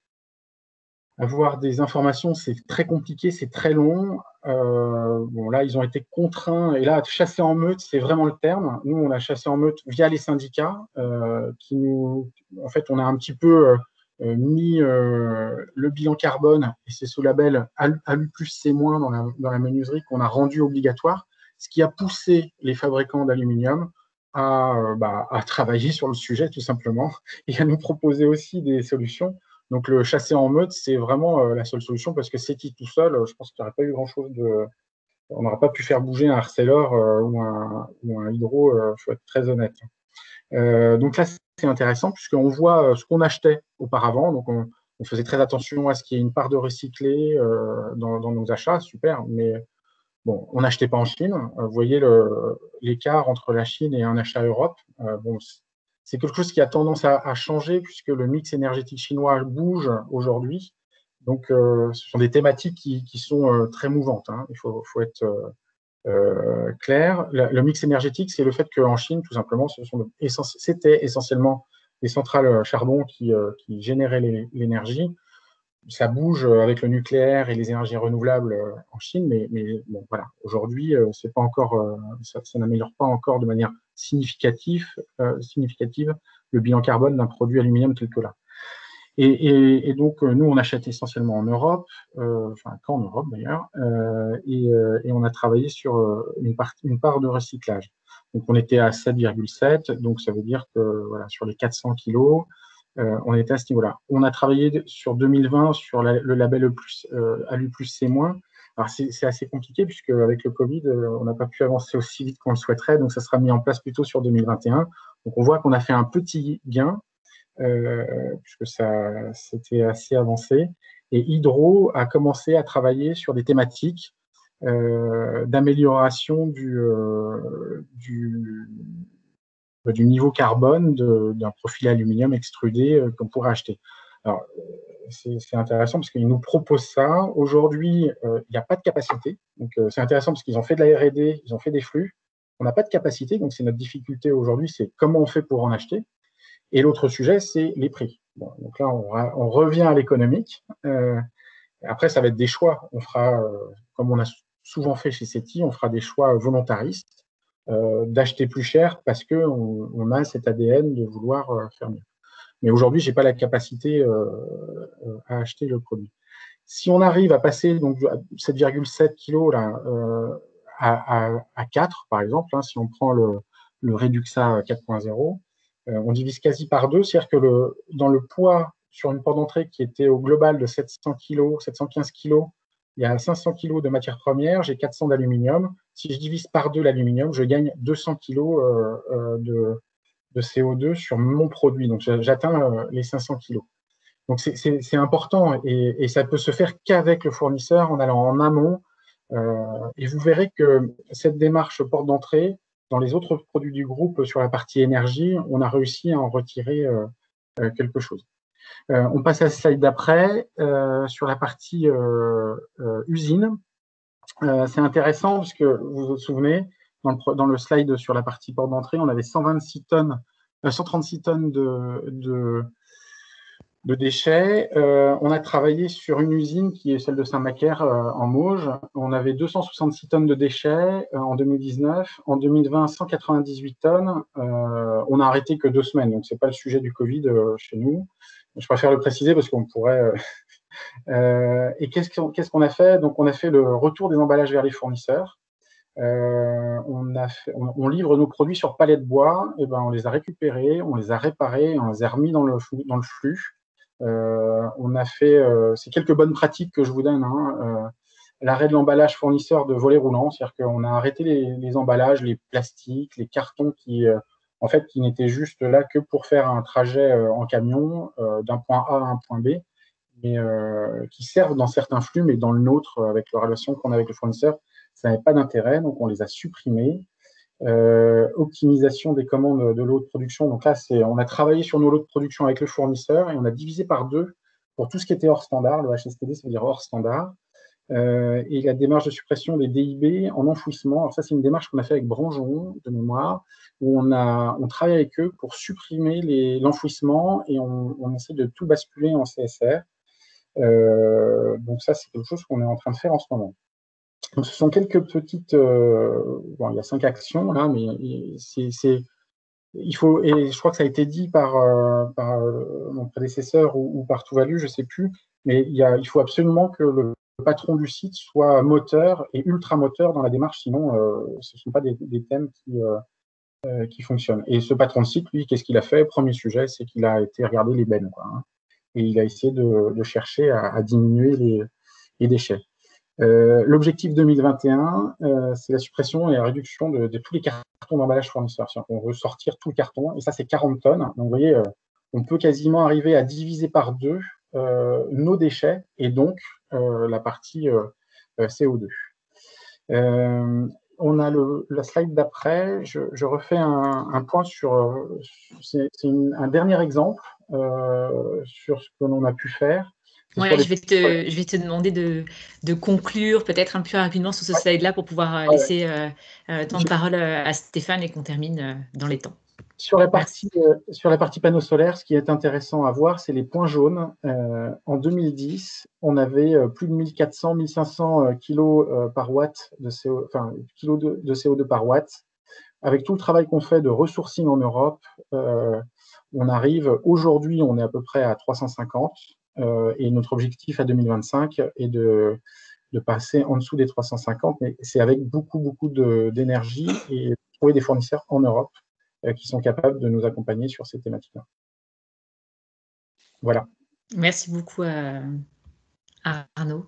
informations, c'est très compliqué, c'est très long. Bon, là, ils ont été contraints. Et là, chasser en meute, c'est vraiment le terme. Nous, on a chassé en meute via les syndicats qui nous... En fait, on a un petit peu mis le bilan carbone, et c'est sous label ALU+, C- dans la menuiserie qu'on a rendu obligatoire, ce qui a poussé les fabricants d'aluminium à travailler sur le sujet, tout simplement, et à nous proposer aussi des solutions. Donc, le chasser en meute, c'est vraiment la seule solution parce que CETI tout seul, je pense qu'il n'y aurait pas eu grand-chose de... On n'aurait pas pu faire bouger un Arcelor ou un Hydro, il faut être très honnête. Donc là, c'est intéressant puisqu'on voit ce qu'on achetait auparavant. Donc, on faisait très attention à ce qu'il y ait une part de recyclé dans nos achats, super. Mais bon, on n'achetait pas en Chine. Vous voyez l'écart entre la Chine et un achat Europe. Bon, c'est quelque chose qui a tendance à changer puisque le mix énergétique chinois bouge aujourd'hui. Donc, ce sont des thématiques qui sont très mouvantes. Hein. Il faut être clair. Le mix énergétique, c'est le fait qu'en Chine, tout simplement, c'était essentiellement des centrales charbon qui généraient l'énergie. Ça bouge avec le nucléaire et les énergies renouvelables en Chine, mais bon, voilà. Aujourd'hui, c'est pas encore, ça n'améliore pas encore de manière significative le bilan carbone d'un produit aluminium tel que là. Et donc, nous, on achète essentiellement en Europe, enfin, qu'en Europe d'ailleurs, et on a travaillé sur une part de recyclage. Donc, on était à 7,7, donc ça veut dire que voilà, sur les 400 kilos, on était à ce niveau-là. On a travaillé sur 2020 sur le label ALU+, C-. Alors, c'est assez compliqué puisque avec le Covid, on n'a pas pu avancer aussi vite qu'on le souhaiterait, donc ça sera mis en place plutôt sur 2021. Donc, on voit qu'on a fait un petit gain, puisque c'était assez avancé. Et Hydro a commencé à travailler sur des thématiques d'amélioration du niveau carbone d'un profil aluminium extrudé qu'on pourrait acheter. Alors, c'est intéressant parce qu'ils nous proposent ça. Aujourd'hui, il n'y a pas de capacité. Donc, c'est intéressant parce qu'ils ont fait de la R&D, ils ont fait des flux. On n'a pas de capacité, donc c'est notre difficulté aujourd'hui, c'est comment on fait pour en acheter. Et l'autre sujet, c'est les prix. Bon, donc là, on revient à l'économique. Après, ça va être des choix. On fera, comme on a souvent fait chez CETI, on fera des choix volontaristes d'acheter plus cher parce qu'on a cet ADN de vouloir faire mieux. Mais aujourd'hui, je n'ai pas la capacité à acheter le produit. Si on arrive à passer donc 7,7 kg là, à 4, par exemple, hein, si on prend le Reduxa 4.0, on divise quasi par deux, c'est-à-dire que dans le poids sur une porte d'entrée qui était au global de 700 kg, 715 kg, il y a 500 kg de matière première, j'ai 400 d'aluminium. Si je divise par deux l'aluminium, je gagne 200 kg de CO2 sur mon produit. Donc, j'atteins les 500 kg. Donc, c'est important et ça peut se faire qu'avec le fournisseur en allant en amont. Et vous verrez que cette démarche porte d'entrée, dans les autres produits du groupe sur la partie énergie, on a réussi à en retirer quelque chose. On passe à la slide d'après, sur la partie usine. C'est intéressant parce que vous vous souvenez, dans le slide sur la partie porte d'entrée, on avait 136 tonnes, 136 tonnes de déchets. On a travaillé sur une usine qui est celle de Saint-Macaire en Mauges. On avait 266 tonnes de déchets en 2019. En 2020, 198 tonnes. On a arrêté que 2 semaines, donc c'est pas le sujet du Covid chez nous. Je préfère le préciser parce qu'on pourrait... et qu'est-ce qu'on a fait? Donc, on a fait le retour des emballages vers les fournisseurs. On livre nos produits sur palets de bois, et ben on les a récupérés, on les a réparés, on les a remis dans le flux. On a fait, c'est quelques bonnes pratiques que je vous donne, hein, l'arrêt de l'emballage fournisseur de volets roulants, c'est-à-dire qu'on a arrêté les emballages, les plastiques, les cartons qui n'étaient juste là que pour faire un trajet en camion d'un point A à un point B, mais qui servent dans certains flux, mais dans le nôtre, avec la relation qu'on a avec le fournisseur, ça n'avait pas d'intérêt, donc on les a supprimés. Optimisation des commandes de lots de production. Donc là, on a travaillé sur nos lots de production avec le fournisseur et on a divisé par 2 pour tout ce qui était hors standard. Le HSTD, ça veut dire hors standard. Et la démarche de suppression des DIB en enfouissement. Alors ça, c'est une démarche qu'on a fait avec Branjon, de mémoire, où on travaille avec eux pour supprimer l'enfouissement et on essaie de tout basculer en CSR. Donc ça, c'est quelque chose qu'on est en train de faire en ce moment. Donc, ce sont quelques petites... bon, il y a 5 actions, là, mais il faut... Et je crois que ça a été dit par mon prédécesseur ou par Tuvalu, je ne sais plus, mais il faut absolument que le patron du site soit moteur et ultra moteur dans la démarche, sinon ce ne sont pas des thèmes qui fonctionnent. Et ce patron de site, lui, qu'est-ce qu'il a fait? Premier sujet, c'est qu'il a été regarder les bennes, quoi, hein, et il a essayé de chercher à diminuer les déchets. L'objectif 2021, c'est la suppression et la réduction de tous les cartons d'emballage fournisseurs. On veut sortir tout le carton, et ça, c'est 40 tonnes. Donc, vous voyez, on peut quasiment arriver à diviser par 2 nos déchets, et donc la partie CO2. On a la slide d'après. Je refais un point sur... c'est un dernier exemple sur ce que l'on a pu faire. Ouais, je vais te demander de conclure peut-être un peu rapidement sur ce slide-là pour pouvoir laisser temps de parole à Stéphane et qu'on termine dans les temps. Sur la partie panneaux solaires, ce qui est intéressant à voir, c'est les points jaunes. En 2010, on avait plus de 1400, 1500 kilos par watt de CO2 par watt. Avec tout le travail qu'on fait de ressourcing en Europe, on arrive, aujourd'hui, on est à peu près à 350. Et notre objectif à 2025 est de passer en dessous des 350, mais c'est avec beaucoup d'énergie et trouver des fournisseurs en Europe qui sont capables de nous accompagner sur ces thématiques-là. Voilà. Merci beaucoup à Arnaud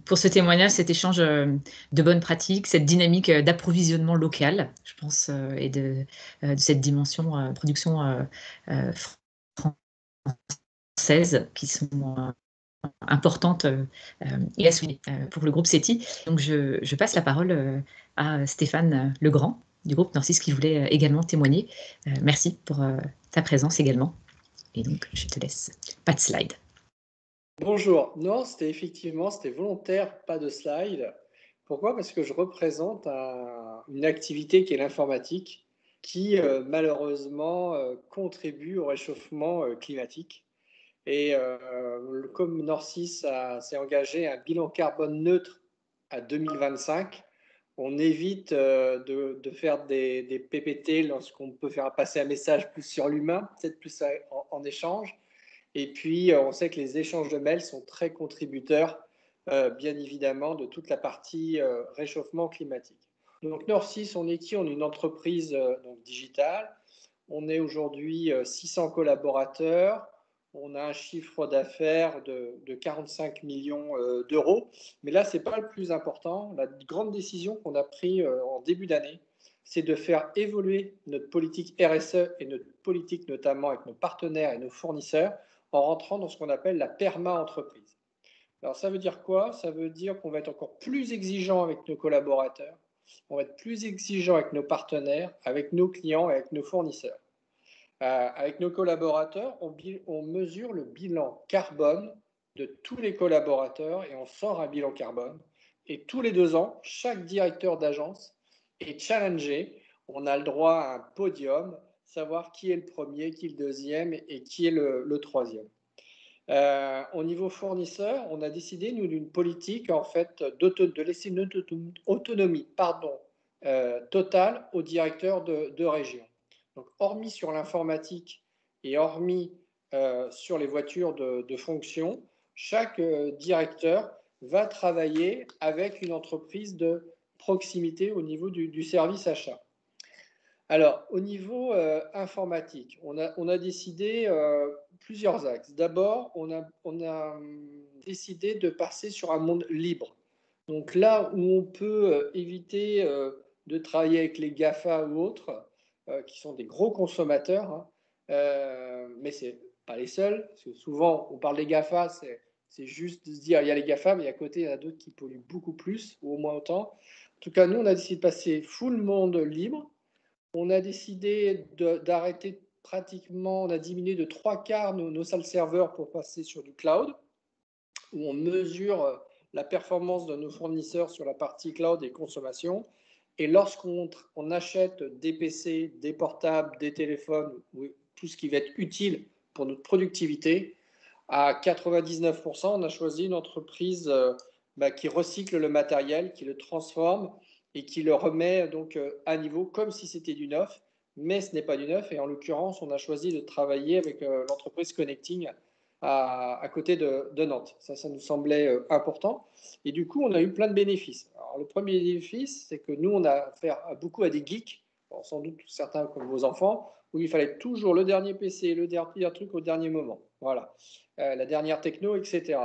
pour ce témoignage, cet échange de bonnes pratiques, cette dynamique d'approvisionnement local, je pense, et de cette dimension production française qui sont importantes et à souligner pour le groupe CETI. Donc, je passe la parole à Stéphane Legrand du groupe Norcis qui voulait également témoigner. Merci pour ta présence également. Et donc, je te laisse. Pas de slide. Bonjour. Non, c'était volontaire, pas de slide. Pourquoi? Parce que je représente une activité qui est l'informatique qui, malheureusement, contribue au réchauffement climatique. Et comme Norcis s'est engagé à un bilan carbone neutre à 2025, on évite de faire des PPT lorsqu'on peut faire passer un message plus sur l'humain, peut-être plus en échange. Et puis, on sait que les échanges de mails sont très contributeurs, bien évidemment, de toute la partie réchauffement climatique. Donc, Norcis, on est qui? On est une entreprise digitale. On est aujourd'hui 600 collaborateurs. On a un chiffre d'affaires de 45 millions d'euros. Mais là, ce n'est pas le plus important. La grande décision qu'on a prise en début d'année, c'est de faire évoluer notre politique RSE et notre politique notamment avec nos partenaires et nos fournisseurs en rentrant dans ce qu'on appelle la perma-entreprise. Alors, ça veut dire quoi? Ça veut dire qu'on va être encore plus exigeant avec nos collaborateurs, on va être plus exigeant avec nos partenaires, avec nos clients et avec nos fournisseurs. Avec nos collaborateurs, on mesure le bilan carbone de tous les collaborateurs et on sort un bilan carbone. Et tous les 2 ans, chaque directeur d'agence est challengé. On a le droit à un podium, savoir qui est le premier, qui est le deuxième et qui est le troisième. Au niveau fournisseur, on a décidé, nous, d'une politique en fait, de laisser une autonomie totale aux directeurs de région. Donc, hormis sur l'informatique et hormis sur les voitures de fonction, chaque directeur va travailler avec une entreprise de proximité au niveau du service achat. Alors, au niveau informatique, on a décidé plusieurs axes. D'abord, on a décidé de passer sur un monde libre. Donc là où on peut éviter de travailler avec les GAFA ou autres, qui sont des gros consommateurs, hein, mais ce n'est pas les seuls, parce que souvent on parle des GAFA, c'est juste de se dire il y a les GAFA, mais à côté il y en a d'autres qui polluent beaucoup plus, ou au moins autant. En tout cas, nous on a décidé de passer full monde libre. On a décidé d'arrêter pratiquement, on a diminué de 3/4 nos salles serveurs pour passer sur du cloud, où on mesure la performance de nos fournisseurs sur la partie cloud et consommation. Et lorsqu'on achète des PC, des portables, des téléphones, tout ce qui va être utile pour notre productivité, à 99%, on a choisi une entreprise qui recycle le matériel, qui le transforme et qui le remet donc à niveau comme si c'était du neuf, mais ce n'est pas du neuf. Et en l'occurrence, on a choisi de travailler avec l'entreprise Connecting à côté de Nantes. Ça nous semblait important. Et du coup, on a eu plein de bénéfices. Alors, le premier bénéfice, c'est que nous, on a affaire beaucoup à des geeks, alors, sans doute certains comme vos enfants, où il fallait toujours le dernier PC, le dernier truc au dernier moment. Voilà. La dernière techno, etc.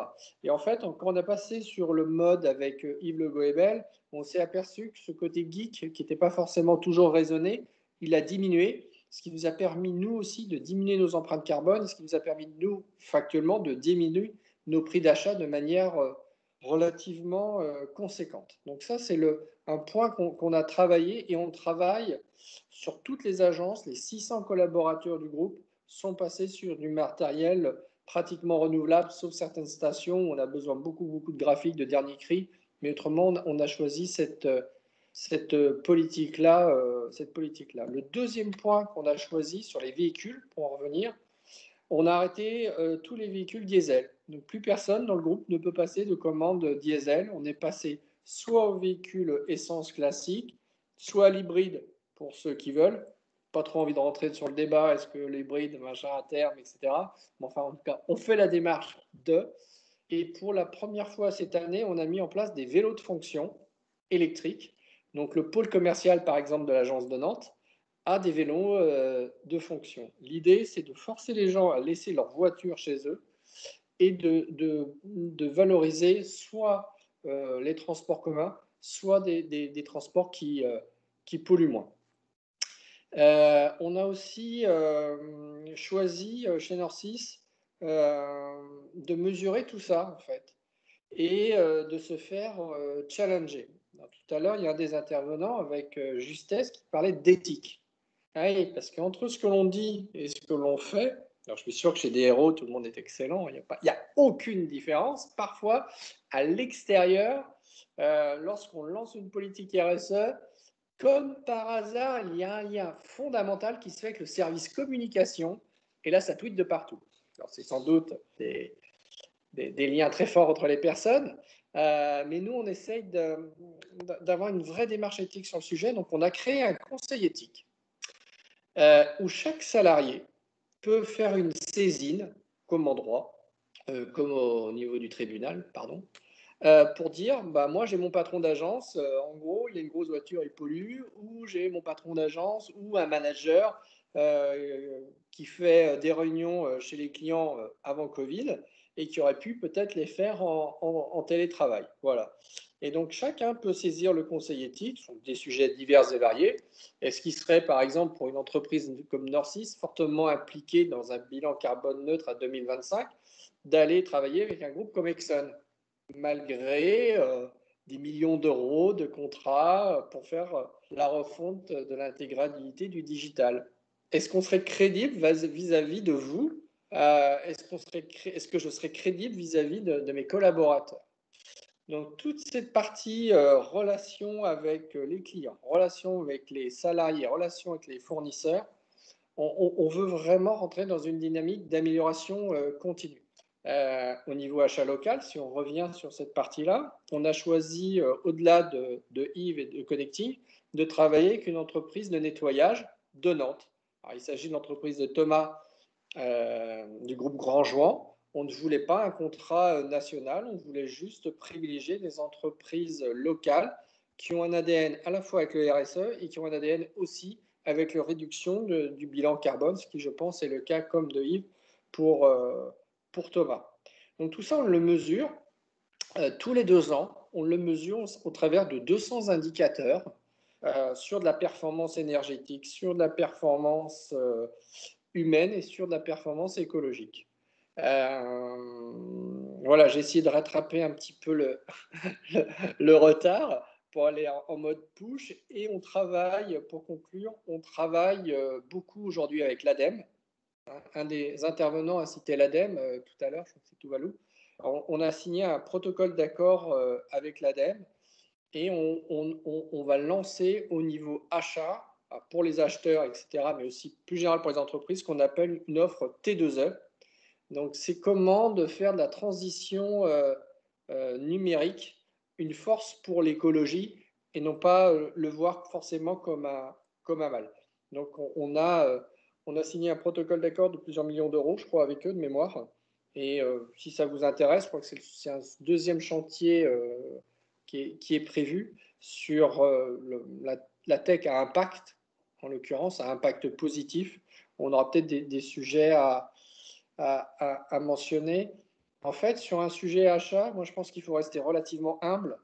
Et en fait, quand on a passé sur le mode avec Yves Le Goebel, on s'est aperçu que ce côté geek, qui n'était pas forcément toujours raisonné, il a diminué, ce qui nous a permis, nous aussi, de diminuer nos empreintes carbone, ce qui nous a permis, nous, factuellement, de diminuer nos prix d'achat de manière relativement conséquente. Donc ça, c'est un point qu'on a travaillé, et on travaille sur toutes les agences. Les 600 collaborateurs du groupe sont passés sur du matériel pratiquement renouvelable, sauf certaines stations où on a besoin beaucoup de graphiques de dernier cri. Mais autrement, on a choisi cette politique-là. Le deuxième point qu'on a choisi sur les véhicules, pour en revenir, on a arrêté tous les véhicules diesel. Donc plus personne dans le groupe ne peut passer de commande diesel. On est passé soit au véhicule essence classique, soit à l'hybride pour ceux qui veulent. Pas trop envie de rentrer sur le débat, est-ce que l'hybride, machin à terme, etc. Mais enfin, en tout cas, on fait la démarche de. Et pour la première fois cette année, on a mis en place des vélos de fonction électriques. Donc le pôle commercial, par exemple, de l'agence de Nantes, a des vélos de fonction. L'idée, c'est de forcer les gens à laisser leur voiture chez eux et de valoriser soit les transports communs, soit des transports qui polluent moins. On a aussi choisi chez Norcis de mesurer tout ça, en fait, et de se faire challenger. Alors, tout à l'heure, il y a un des intervenants avec justesse qui parlait d'éthique. Oui, parce qu'entre ce que l'on dit et ce que l'on fait, alors je suis sûr que chez DRO, tout le monde est excellent, il n'y a aucune différence. Parfois, à l'extérieur, lorsqu'on lance une politique RSE, comme par hasard, il y a un lien fondamental qui se fait avec le service communication, et là, ça tweete de partout. Alors, c'est sans doute des liens très forts entre les personnes, mais nous, on essaye d'avoir une vraie démarche éthique sur le sujet, donc on a créé un conseil éthique. Où chaque salarié peut faire une saisine, comme en droit, comme au niveau du tribunal, pardon, pour dire, moi j'ai mon patron d'agence, en gros, il a une grosse voiture, il pollue, ou j'ai mon patron d'agence, ou un manager qui fait des réunions chez les clients avant Covid, et qui aurait pu peut-être les faire en télétravail. Voilà. Et donc, chacun peut saisir le conseil éthique sur des sujets divers et variés. Est-ce qu'il serait, par exemple, pour une entreprise comme Norcis, fortement impliquée dans un bilan carbone neutre à 2025, d'aller travailler avec un groupe comme Exxon, malgré des millions d'euros de contrats pour faire la refonte de l'intégralité du digital? Est-ce qu'on serait crédible vis-à-vis de vous? Est-ce que je serais crédible vis-à-vis de mes collaborateurs? Donc, toute cette partie relation avec les clients, relation avec les salariés, relation avec les fournisseurs, on veut vraiment rentrer dans une dynamique d'amélioration continue. Au niveau achat local, si on revient sur cette partie-là, on a choisi, au-delà de Yves et de Connecting, de travailler avec une entreprise de nettoyage de Nantes. Alors, il s'agit de l'entreprise de Thomas du groupe Grand Jouan. On ne voulait pas un contrat national, on voulait juste privilégier des entreprises locales qui ont un ADN à la fois avec le RSE et qui ont un ADN aussi avec la réduction du bilan carbone, ce qui, je pense, est le cas comme de Yves pour Thomas. Donc tout ça, on le mesure tous les 2 ans, on le mesure au travers de 200 indicateurs sur de la performance énergétique, sur de la performance humaine et sur de la performance écologique. Voilà, j'ai essayé de rattraper un petit peu le retard pour aller en mode push, et on travaille, pour conclure, on travaille beaucoup aujourd'hui avec l'ADEME. Un des intervenants a cité l'ADEME tout à l'heure, je crois que c'est Tuvalu. On a signé un protocole d'accord avec l'ADEME, et on va lancer au niveau achat, pour les acheteurs, etc., mais aussi plus général pour les entreprises, qu'on appelle une offre T2E. Donc, c'est comment de faire de la transition numérique une force pour l'écologie et non pas le voir forcément comme un mal. Donc, on a signé un protocole d'accord de plusieurs millions d'euros, je crois, avec eux de mémoire. Et si ça vous intéresse, je crois que c'est un deuxième chantier qui est prévu sur la tech à impact, en l'occurrence, à impact positif. On aura peut-être des sujets à mentionner. En fait, sur un sujet achat, moi je pense qu'il faut rester relativement humble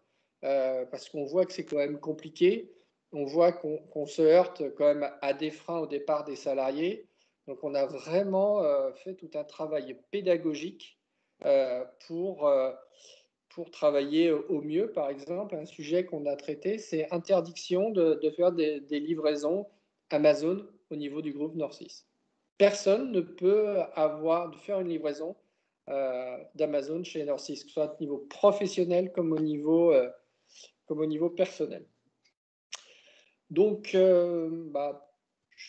parce qu'on voit que c'est quand même compliqué. On voit qu'on se heurte quand même à des freins au départ des salariés. Donc on a vraiment fait tout un travail pédagogique pour travailler au mieux. Par exemple, un sujet qu'on a traité, c'est interdiction de faire des livraisons Amazon au niveau du groupe North-East. Personne ne peut de faire une livraison d'Amazon chez North-East, que ce soit au niveau professionnel comme au niveau personnel. Donc, je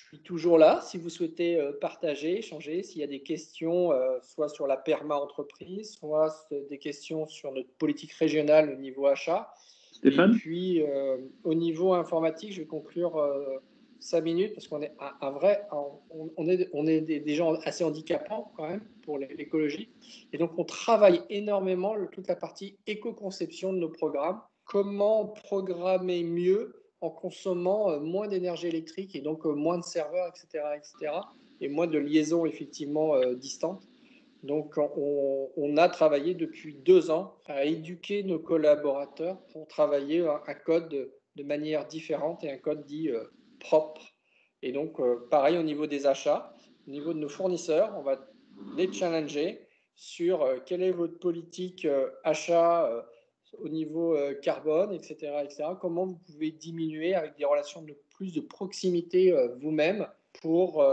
suis toujours là si vous souhaitez partager, échanger, s'il y a des questions, soit sur la perma entreprise, soit des questions sur notre politique régionale au niveau achat. Stéphane ? Et puis, au niveau informatique, je vais conclure 5 minutes parce qu'on est on est des gens assez handicapants quand même pour l'écologie. Et donc, on travaille énormément toute la partie éco-conception de nos programmes. Comment programmer mieux en consommant moins d'énergie électrique et donc moins de serveurs, etc., et moins de liaisons effectivement distantes. Donc, on a travaillé depuis 2 ans à éduquer nos collaborateurs pour travailler un code de manière différente et un code dit propre. Et donc, pareil au niveau des achats, au niveau de nos fournisseurs, on va les challenger sur quelle est votre politique achat au niveau carbone, etc., Comment vous pouvez diminuer avec des relations de plus de proximité vous-même pour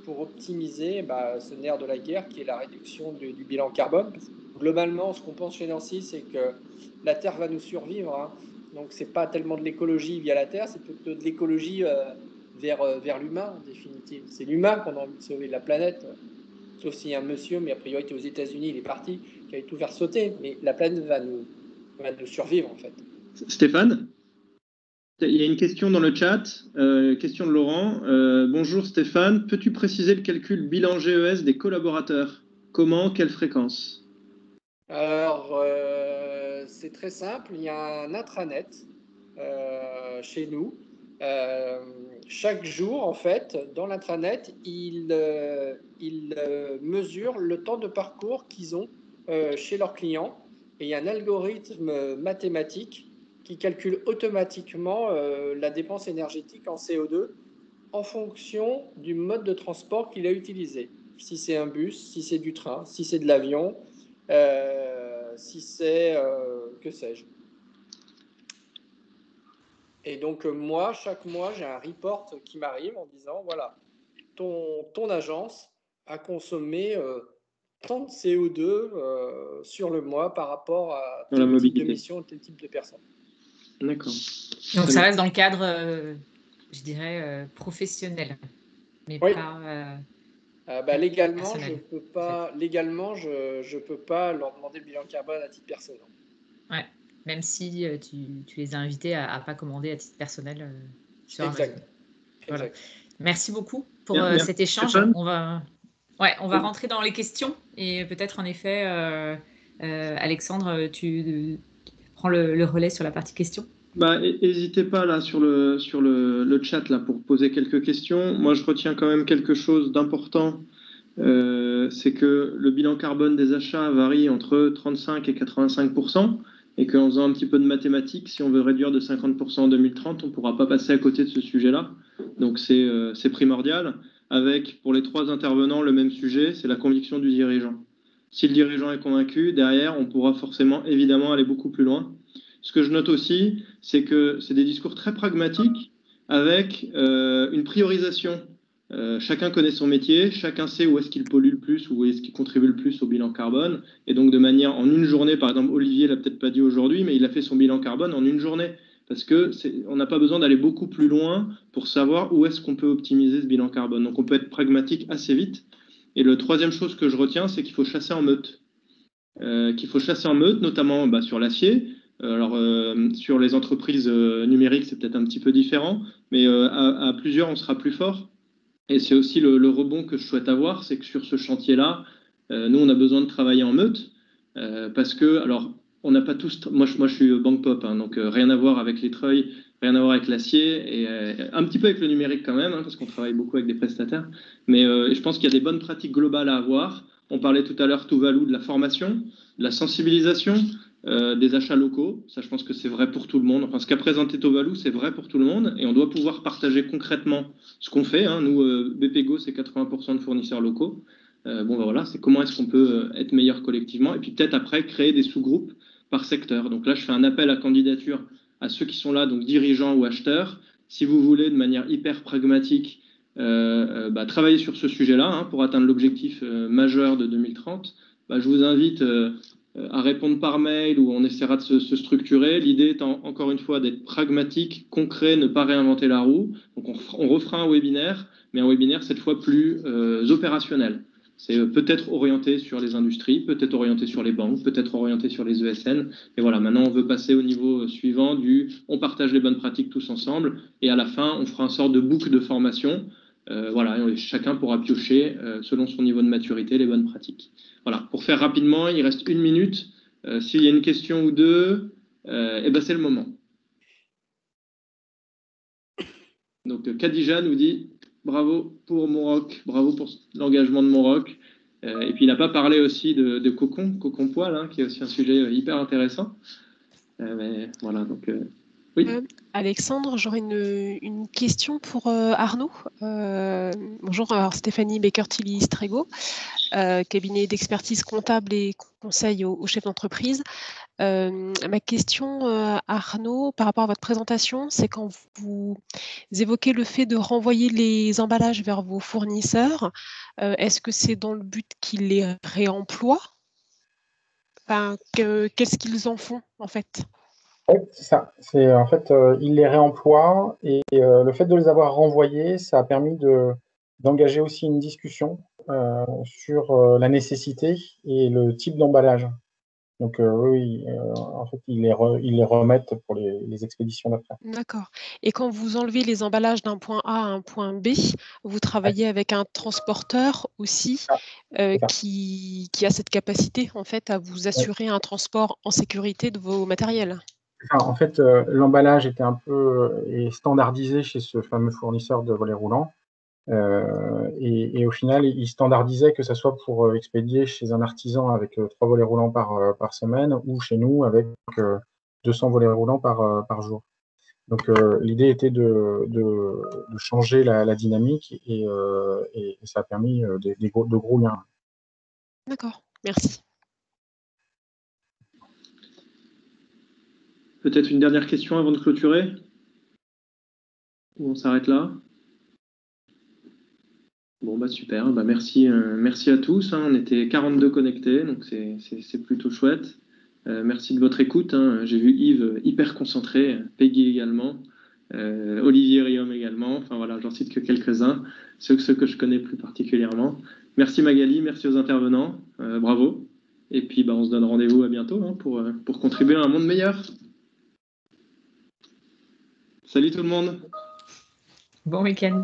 optimiser ce nerf de la guerre qui est la réduction du bilan carbone. Parce que globalement, ce qu'on pense chez Nancy, c'est que la Terre va nous survivre. Hein. Donc, ce n'est pas tellement de l'écologie via la Terre, c'est plutôt de l'écologie vers l'humain, en définitive. C'est l'humain qu'on a envie de sauver de la planète. Sauf s'il y a un monsieur, mais a priori, il était aux États-Unis, il est parti, qui avait tout faire sauter. Mais la planète va nous survivre, en fait. Stéphane ? Il y a une question dans le chat, question de Laurent. Bonjour Stéphane, peux-tu préciser le calcul bilan GES des collaborateurs? Comment, quelle fréquence? Alors, c'est très simple, il y a un intranet chez nous. Chaque jour, en fait, dans l'intranet, il mesure le temps de parcours qu'ils ont chez leurs clients. Et il y a un algorithme mathématique qui calcule automatiquement la dépense énergétique en CO2 en fonction du mode de transport qu'il a utilisé. Si c'est un bus, si c'est du train, si c'est de l'avion, si c'est que sais-je. Et donc chaque mois, j'ai un report qui m'arrive en disant, voilà, ton agence a consommé tant de CO2 sur le mois par rapport à tel type de mission, tel type de personne. D'accord. Donc ça reste dans le cadre, je dirais, professionnel, mais oui. Pas légalement, personnel, je peux pas leur demander le bilan carbone à titre personnel. Ouais, même si tu les as invités à pas commander à titre personnel sur Amazon. Voilà. Merci beaucoup pour cet échange. Stéphane. On va rentrer dans les questions et peut-être en effet, Alexandre, tu prends le relais sur la partie questions. N'hésitez pas là sur le chat là, pour poser quelques questions. Moi, je retiens quand même quelque chose d'important. C'est que le bilan carbone des achats varie entre 35 et 85%, et qu'en faisant un petit peu de mathématiques, si on veut réduire de 50% en 2030, on ne pourra pas passer à côté de ce sujet-là. Donc c'est primordial. Avec, pour les 3 intervenants, le même sujet, c'est la conviction du dirigeant. Si le dirigeant est convaincu, derrière, on pourra forcément, évidemment, aller beaucoup plus loin. Ce que je note aussi, c'est que c'est des discours très pragmatiques avec une priorisation. Chacun connaît son métier, chacun sait où est-ce qu'il pollue le plus, où est-ce qu'il contribue le plus au bilan carbone. Et donc de manière, en une journée, par exemple, Olivier l'a peut-être pas dit aujourd'hui, mais il a fait son bilan carbone en une journée. Parce qu'on n'a pas besoin d'aller beaucoup plus loin pour savoir où est-ce qu'on peut optimiser ce bilan carbone. Donc on peut être pragmatique assez vite. Et le 3e chose que je retiens, c'est qu'il faut chasser en meute. Notamment sur l'acier. Sur les entreprises numériques, c'est peut-être un petit peu différent, mais à plusieurs, on sera plus fort. Et c'est aussi le rebond que je souhaite avoir, c'est que sur ce chantier-là, nous, on a besoin de travailler en meute, parce que, alors, on n'a pas tous... Moi, je suis banque pop, hein, donc rien à voir avec les treuils, rien à voir avec l'acier, et un petit peu avec le numérique quand même, hein, parce qu'on travaille beaucoup avec des prestataires. Mais je pense qu'il y a des bonnes pratiques globales à avoir. On parlait tout à l'heure, Tuvalu, de la formation, de la sensibilisation, des achats locaux. Ça, je pense que c'est vrai pour tout le monde. Enfin, ce qu'a présenté Tuvalu, c'est vrai pour tout le monde, et on doit pouvoir partager concrètement ce qu'on fait. Hein. Nous, BPGO, c'est 80% de fournisseurs locaux. Voilà, c'est comment est-ce qu'on peut être meilleur collectivement, et puis peut-être après créer des sous-groupes par secteur. Donc là, je fais un appel à candidature à ceux qui sont là, donc dirigeants ou acheteurs. Si vous voulez, de manière hyper pragmatique, travailler sur ce sujet-là, hein, pour atteindre l'objectif majeur de 2030, je vous invite à répondre par mail, ou on essaiera de se structurer. L'idée étant, encore une fois, d'être pragmatique, concret, ne pas réinventer la roue. Donc on refera un webinaire, mais un webinaire cette fois plus opérationnel. C'est peut-être orienté sur les industries, peut-être orienté sur les banques, peut-être orienté sur les ESN. Et voilà, maintenant on veut passer au niveau suivant on partage les bonnes pratiques tous ensemble, et à la fin on fera une sorte de boucle de formation. Et chacun pourra piocher selon son niveau de maturité les bonnes pratiques. Voilà, pour faire rapidement, il reste 1 minute. S'il y a une question ou deux, c'est le moment. Donc Khadija nous dit bravo pour Monroc, bravo pour l'engagement de Monroc. Et puis il n'a pas parlé aussi de cocon poil, hein, qui est aussi un sujet hyper intéressant. Voilà, donc oui. Alexandre, j'aurais une question pour Arnaud. Bonjour, alors Stéphanie Baker-Tilly-Strego, cabinet d'expertise comptable et conseil aux chefs d'entreprise. Ma question, Arnaud, par rapport à votre présentation, c'est quand vous évoquez le fait de renvoyer les emballages vers vos fournisseurs, est-ce que c'est dans le but qu'ils les réemploient? Enfin, qu'est-ce qu'ils en font, en fait? Oui, c'est ça. En fait, ils les réemploient, et le fait de les avoir renvoyés, ça a permis d'engager aussi une discussion sur la nécessité et le type d'emballage. Donc oui, en fait, ils les remettent pour les expéditions d'après. D'accord. Et quand vous enlevez les emballages d'un point A à un point B, vous travaillez avec un transporteur aussi qui a cette capacité, en fait, à vous assurer un transport en sécurité de vos matériels. En fait, l'emballage était un peu standardisé chez ce fameux fournisseur de volets roulants. Et au final, il standardisait que ce soit pour expédier chez un artisan avec 3 volets roulants par semaine, ou chez nous avec 200 volets roulants par jour. Donc l'idée était de changer la dynamique, et ça a permis de gros liens. D'accord, merci. Peut-être une dernière question avant de clôturer? Ou on s'arrête là? Bon, super, merci à tous, hein. On était 42 connectés, donc c'est plutôt chouette. Merci de votre écoute, hein. J'ai vu Yves hyper concentré, Peggy également, Olivier Riom également, enfin voilà, j'en cite que quelques-uns, ceux que je connais plus particulièrement. Merci Magali, merci aux intervenants, bravo. Et puis on se donne rendez-vous à bientôt, hein, pour contribuer à un monde meilleur. Salut tout le monde. Bon week-end.